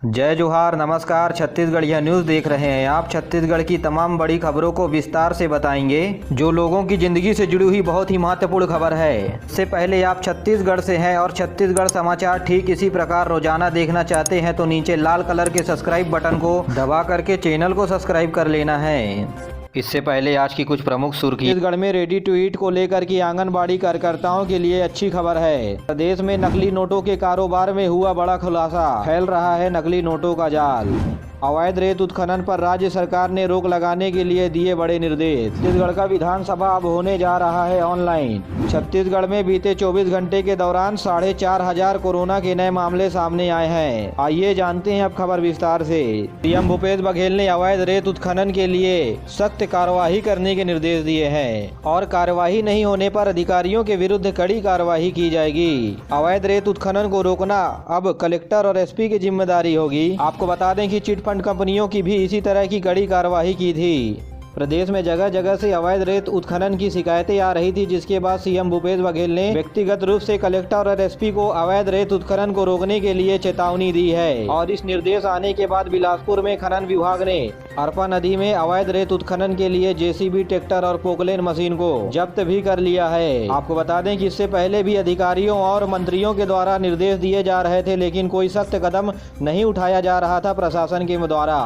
जय जोहार, नमस्कार। छत्तीसगढ़िया न्यूज़ देख रहे हैं आप। छत्तीसगढ़ की तमाम बड़ी खबरों को विस्तार से बताएंगे, जो लोगों की जिंदगी से जुड़ी हुई बहुत ही महत्वपूर्ण खबर है। इससे पहले आप छत्तीसगढ़ से हैं और छत्तीसगढ़ समाचार ठीक इसी प्रकार रोजाना देखना चाहते हैं तो नीचे लाल कलर के सब्सक्राइब बटन को दबा करके चैनल को सब्सक्राइब कर लेना है। इससे पहले आज की कुछ प्रमुख सुर्खी। छत्तीसगढ़ में रेडी टू ईट को लेकर की आंगनबाड़ी कार्यकर्ताओं के लिए अच्छी खबर है। प्रदेश में नकली नोटों के कारोबार में हुआ बड़ा खुलासा, फैल रहा है नकली नोटों का जाल। अवैध रेत उत्खनन पर राज्य सरकार ने रोक लगाने के लिए दिए बड़े निर्देश। छत्तीसगढ़ का विधानसभा अब होने जा रहा है ऑनलाइन। छत्तीसगढ़ में बीते 24 घंटे के दौरान 4,500 कोरोना के नए मामले सामने आए हैं। आइए जानते हैं अब खबर विस्तार से। सीएम भूपेश बघेल ने अवैध रेत उत्खनन के लिए सख्त कार्यवाही करने के निर्देश दिए हैं और कार्यवाही नहीं होने पर अधिकारियों के विरुद्ध कड़ी कार्यवाही की जाएगी। अवैध रेत उत्खनन को रोकना अब कलेक्टर और एसपी की जिम्मेदारी होगी। आपको बता दें कि चिट फंड कंपनियों की भी इसी तरह की कड़ी कार्रवाई की थी। प्रदेश में जगह जगह से अवैध रेत उत्खनन की शिकायतें आ रही थी, जिसके बाद सीएम भूपेश बघेल ने व्यक्तिगत रूप से कलेक्टर और एसपी को अवैध रेत उत्खनन को रोकने के लिए चेतावनी दी है। और इस निर्देश आने के बाद बिलासपुर में खनन विभाग ने अरपा नदी में अवैध रेत उत्खनन के लिए जेसीबी, ट्रैक्टर और पोकलेन मशीन को जब्त भी कर लिया है। आपको बता दें कि इससे पहले भी अधिकारियों और मंत्रियों के द्वारा निर्देश दिए जा रहे थे, लेकिन कोई सख्त कदम नहीं उठाया जा रहा था प्रशासन के द्वारा।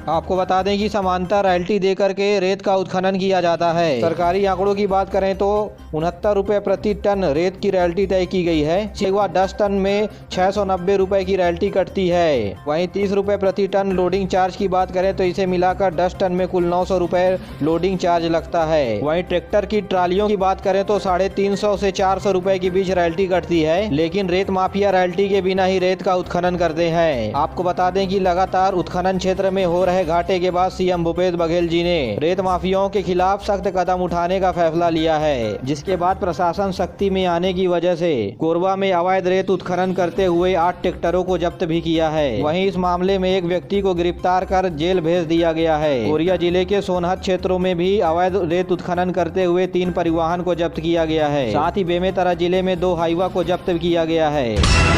आपको बता दें कि समानता रॉयल्टी देकर के रेत का उत्खनन किया जाता है। सरकारी आंकड़ों की बात करें तो 69 रुपए प्रति टन रेत की रॉयल्टी तय की गई है। 10 टन में 690 रुपए की रॉयल्टी कटती है। वहीं 30 रुपए प्रति टन लोडिंग चार्ज की बात करें तो इसे मिलाकर 10 टन में कुल 900 रुपए लोडिंग चार्ज लगता है। वहीं ट्रैक्टर की ट्रालियों की बात करें तो 350 से 400 रुपए के बीच रॉयल्टी कटती है, लेकिन रेत माफिया रॉयल्टी के बिना ही रेत का उत्खनन करते हैं। आपको बता दें कि लगातार उत्खनन क्षेत्र में हो घाटे के बाद सीएम भूपेश बघेल जी ने रेत माफियाओं के खिलाफ सख्त कदम उठाने का फैसला लिया है, जिसके बाद प्रशासन सख्ती में आने की वजह से कोरबा में अवैध रेत उत्खनन करते हुए 8 ट्रैक्टरों को जब्त भी किया है। वहीं इस मामले में एक व्यक्ति को गिरफ्तार कर जेल भेज दिया गया है। कोरिया जिले के सोनहत क्षेत्रों में भी अवैध रेत उत्खनन करते हुए 3 परिवहन को जब्त किया गया है। साथ ही बेमेतरा जिले में 2 हाईवा को जब्त किया गया है।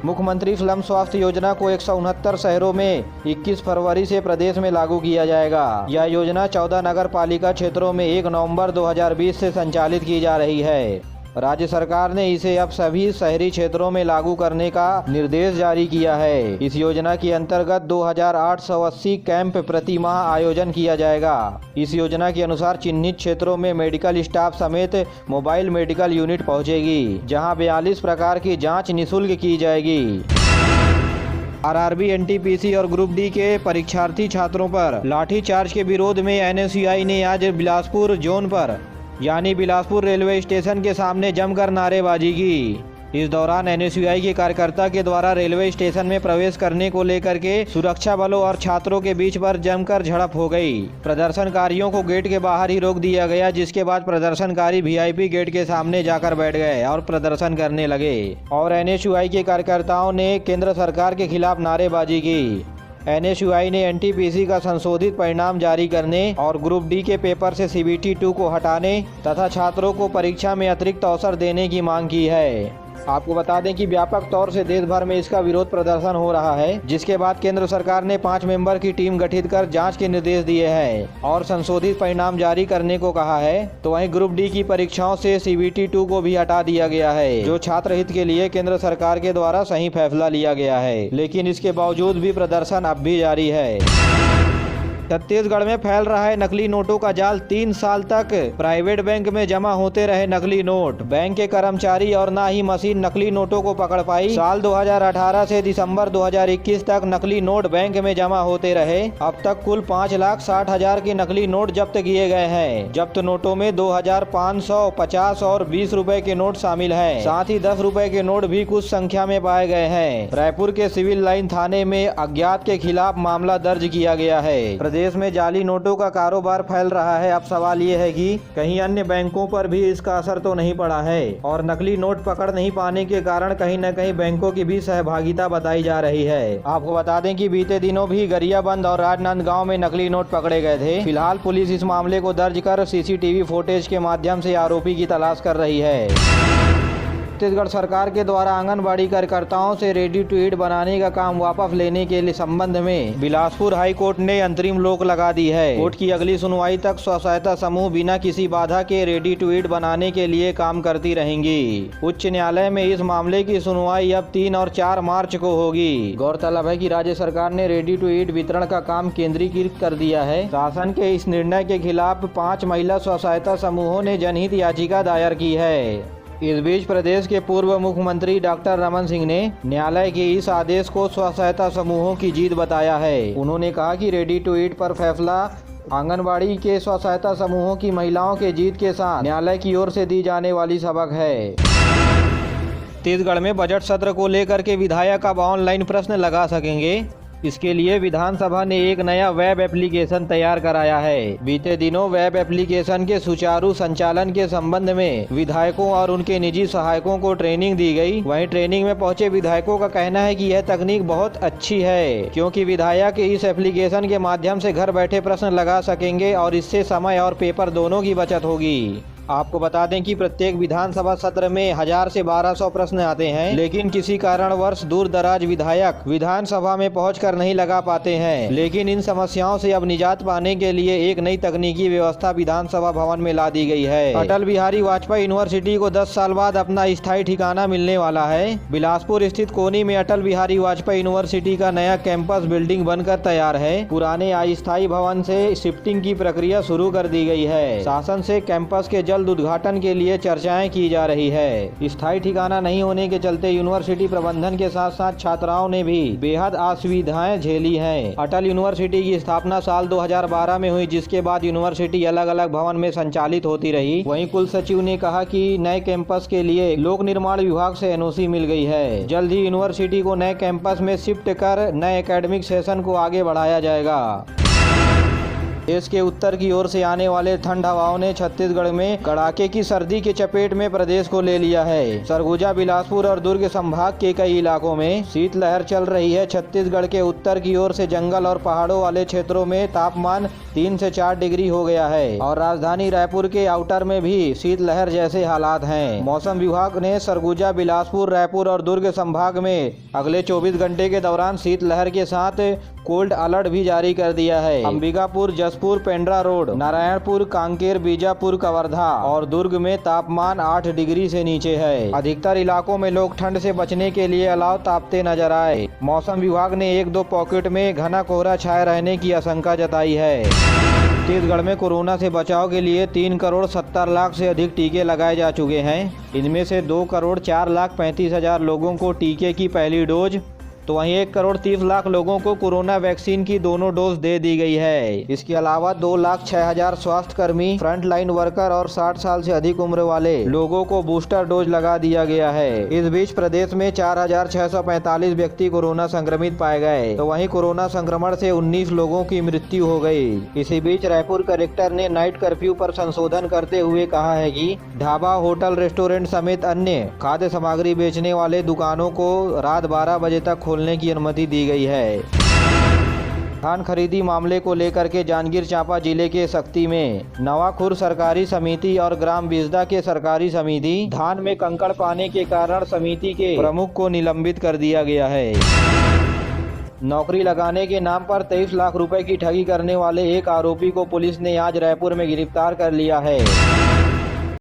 मुख्यमंत्री स्लम स्वास्थ्य योजना को 169 शहरों में 21 फरवरी से प्रदेश में लागू किया जाएगा। यह योजना 14 नगर पालिका क्षेत्रों में 1 नवंबर 2020 से संचालित की जा रही है। राज्य सरकार ने इसे अब सभी शहरी क्षेत्रों में लागू करने का निर्देश जारी किया है। इस योजना के अंतर्गत 2880 कैंप प्रति माह आयोजन किया जाएगा। इस योजना के अनुसार चिन्हित क्षेत्रों में मेडिकल स्टाफ समेत मोबाइल मेडिकल यूनिट पहुंचेगी, जहां 42 प्रकार की जांच निःशुल्क की जाएगी। आरआरबी, एनटीपीसी और ग्रुप डी के परीक्षार्थी छात्रों पर लाठीचार्ज के विरोध में एनएसयूआई ने आज बिलासपुर जोन पर यानी बिलासपुर रेलवे स्टेशन के सामने जमकर नारेबाजी की। इस दौरान एनएसयूआई के कार्यकर्ता के द्वारा रेलवे स्टेशन में प्रवेश करने को लेकर के सुरक्षा बलों और छात्रों के बीच पर जमकर झड़प हो गई। प्रदर्शनकारियों को गेट के बाहर ही रोक दिया गया, जिसके बाद प्रदर्शनकारी वीआईपी गेट के सामने जाकर बैठ गए और प्रदर्शन करने लगे और एनएसयूआई के कार्यकर्ताओं ने केंद्र सरकार के खिलाफ नारेबाजी की। एनएसयूआई ने एनटीपीसी का संशोधित परिणाम जारी करने और ग्रुप डी के पेपर से सीबीटी 2 को हटाने तथा छात्रों को परीक्षा में अतिरिक्त अवसर देने की मांग की है। आपको बता दें कि व्यापक तौर से देश भर में इसका विरोध प्रदर्शन हो रहा है, जिसके बाद केंद्र सरकार ने 5 मेंबर की टीम गठित कर जांच के निर्देश दिए हैं और संशोधित परिणाम जारी करने को कहा है। तो वहीं ग्रुप डी की परीक्षाओं से सीबीटी 2 को भी हटा दिया गया है, जो छात्र हित के लिए केंद्र सरकार के द्वारा सही फैसला लिया गया है, लेकिन इसके बावजूद भी प्रदर्शन अब भी जारी है। छत्तीसगढ़ में फैल रहा है नकली नोटों का जाल। 3 साल तक प्राइवेट बैंक में जमा होते रहे नकली नोट। बैंक के कर्मचारी और ना ही मशीन नकली नोटों को पकड़ पाई। साल 2018 से दिसंबर 2021 तक नकली नोट बैंक में जमा होते रहे। अब तक कुल 5,60,000 के नकली नोट जब्त किए गए हैं। जब्त नोटों में 2,500, 50 और 20 रुपए के नोट शामिल हैं। साथ ही 10 रुपए के नोट भी कुछ संख्या में पाए गए हैं। रायपुर के सिविल लाइन थाने में अज्ञात के खिलाफ मामला दर्ज किया गया है। देश में जाली नोटों का कारोबार फैल रहा है। अब सवाल ये है कि कहीं अन्य बैंकों पर भी इसका असर तो नहीं पड़ा है और नकली नोट पकड़ नहीं पाने के कारण कहीं न कहीं बैंकों की भी सहभागिता बताई जा रही है। आपको बता दें कि बीते दिनों भी गरियाबंद और राजनांदगांव में नकली नोट पकड़े गए थे। फिलहाल पुलिस इस मामले को दर्ज कर सीसीटीवी फुटेज के माध्यम से आरोपी की तलाश कर रही है। छत्तीसगढ़ सरकार के द्वारा आंगनबाड़ी कार्यकर्ताओं से रेडी टू ईट बनाने का काम वापस लेने के लिए संबंध में बिलासपुर हाई कोर्ट ने अंतरिम रोक लगा दी है। कोर्ट की अगली सुनवाई तक स्व सहायता समूह बिना किसी बाधा के रेडी टू ईट बनाने के लिए काम करती रहेंगी। उच्च न्यायालय में इस मामले की सुनवाई अब 3 और 4 मार्च को होगी। गौरतलब है कि राज्य सरकार ने रेडी टू ईट वितरण का काम केंद्रीकृत कर दिया है। शासन के इस निर्णय के खिलाफ 5 महिला स्व सहायता समूहों ने जनहित याचिका दायर की है। इस बीच प्रदेश के पूर्व मुख्यमंत्री डॉक्टर रमन सिंह ने न्यायालय के इस आदेश को स्व सहायता समूहों की जीत बताया है। उन्होंने कहा कि रेडी टू ईट पर फैसला आंगनबाड़ी के स्व सहायता समूहों की महिलाओं के जीत के साथ न्यायालय की ओर से दी जाने वाली सबक है। छत्तीसगढ़ में बजट सत्र को लेकर के विधायक अब ऑनलाइन प्रश्न लगा सकेंगे। इसके लिए विधानसभा ने एक नया वेब एप्लीकेशन तैयार कराया है। बीते दिनों वेब एप्लीकेशन के सुचारू संचालन के संबंध में विधायकों और उनके निजी सहायकों को ट्रेनिंग दी गई। वहीं ट्रेनिंग में पहुंचे विधायकों का कहना है कि यह तकनीक बहुत अच्छी है, क्योंकि विधायक इस एप्लीकेशन के माध्यम से घर बैठे प्रश्न लगा सकेंगे और इससे समय और पेपर दोनों की बचत होगी। आपको बता दें कि प्रत्येक विधानसभा सत्र में 1000 से 1200 प्रश्न आते हैं, लेकिन किसी कारणवश दूर दराज विधायक विधानसभा में पहुंचकर नहीं लगा पाते हैं। लेकिन इन समस्याओं से अब निजात पाने के लिए एक नई तकनीकी व्यवस्था विधानसभा भवन में ला दी गई है। अटल बिहारी वाजपेयी यूनिवर्सिटी को 10 साल बाद अपना स्थायी ठिकाना मिलने वाला है। बिलासपुर स्थित कोनी में अटल बिहारी वाजपेयी यूनिवर्सिटी का नया कैंपस बिल्डिंग बनकर तैयार है। पुराने अस्थायी भवन से शिफ्टिंग की प्रक्रिया शुरू कर दी गई है। शासन से कैंपस के उद्घाटन के लिए चर्चाएं की जा रही है। स्थायी ठिकाना नहीं होने के चलते यूनिवर्सिटी प्रबंधन के साथ साथ छात्राओं ने भी बेहद असुविधाएं झेली हैं। अटल यूनिवर्सिटी की स्थापना साल 2012 में हुई, जिसके बाद यूनिवर्सिटी अलग अलग भवन में संचालित होती रही। वहीं कुल सचिव ने कहा कि नए कैंपस के लिए लोक निर्माण विभाग से एनओसी मिल गई है। जल्द ही यूनिवर्सिटी को नए कैंपस में शिफ्ट कर नए एकेडमिक सेशन को आगे बढ़ाया जाएगा। देश के उत्तर की ओर से आने वाले ठंड हवाओं ने छत्तीसगढ़ में कड़ाके की सर्दी के चपेट में प्रदेश को ले लिया है। सरगुजा, बिलासपुर और दुर्ग संभाग के कई इलाकों में शीतलहर चल रही है। छत्तीसगढ़ के उत्तर की ओर से जंगल और पहाड़ों वाले क्षेत्रों में तापमान 3 से 4 डिग्री हो गया है और राजधानी रायपुर के आउटर में भी शीतलहर जैसे हालात हैं। मौसम विभाग ने सरगुजा, बिलासपुर, रायपुर और दुर्ग संभाग में अगले 24 घंटे के दौरान शीतलहर के साथ कोल्ड अलर्ट भी जारी कर दिया है। अंबिकापुर, जसपुर, पेंड्रा रोड, नारायणपुर, कांकेर, बीजापुर, कवर्धा और दुर्ग में तापमान 8 डिग्री से नीचे है। अधिकतर इलाकों में लोग ठंड से बचने के लिए अलाव तापते नजर आए। मौसम विभाग ने 1-2 पॉकेट में घना कोहरा छाए रहने की आशंका जताई है। छत्तीसगढ़ में कोरोना से बचाव के लिए 3 करोड़ 70 लाख से अधिक टीके लगाए जा चुके हैं। इनमें से 2 करोड़ 4 लाख 35 हजार लोगों को टीके की पहली डोज, तो वहीं 1 करोड़ 30 लाख लोगों को कोरोना वैक्सीन की दोनों डोज दे दी गई है। इसके अलावा 2 लाख 6 हजार स्वास्थ्य कर्मी, फ्रंट लाइन वर्कर और 60 साल से अधिक उम्र वाले लोगों को बूस्टर डोज लगा दिया गया है। इस बीच प्रदेश में 4645 व्यक्ति कोरोना संक्रमित पाए गए, तो वहीं कोरोना संक्रमण से 19 लोगों की मृत्यु हो गई। इसी बीच रायपुर कलेक्टर ने नाइट कर्फ्यू पर संशोधन करते हुए कहा है कि ढाबा, होटल, रेस्टोरेंट समेत अन्य खाद्य सामग्री बेचने वाले दुकानों को रात 12 बजे तक खोलने की अनुमति दी गई है। धान खरीदी मामले को लेकर के जांजगीर चांपा जिले के सक्ती में नवाखुर सरकारी समिति और ग्राम बिजदा के सरकारी समिति धान में कंकड़ पाने के कारण समिति के प्रमुख को निलंबित कर दिया गया है। नौकरी लगाने के नाम पर 23 लाख रुपए की ठगी करने वाले एक आरोपी को पुलिस ने आज रायपुर में गिरफ्तार कर लिया है।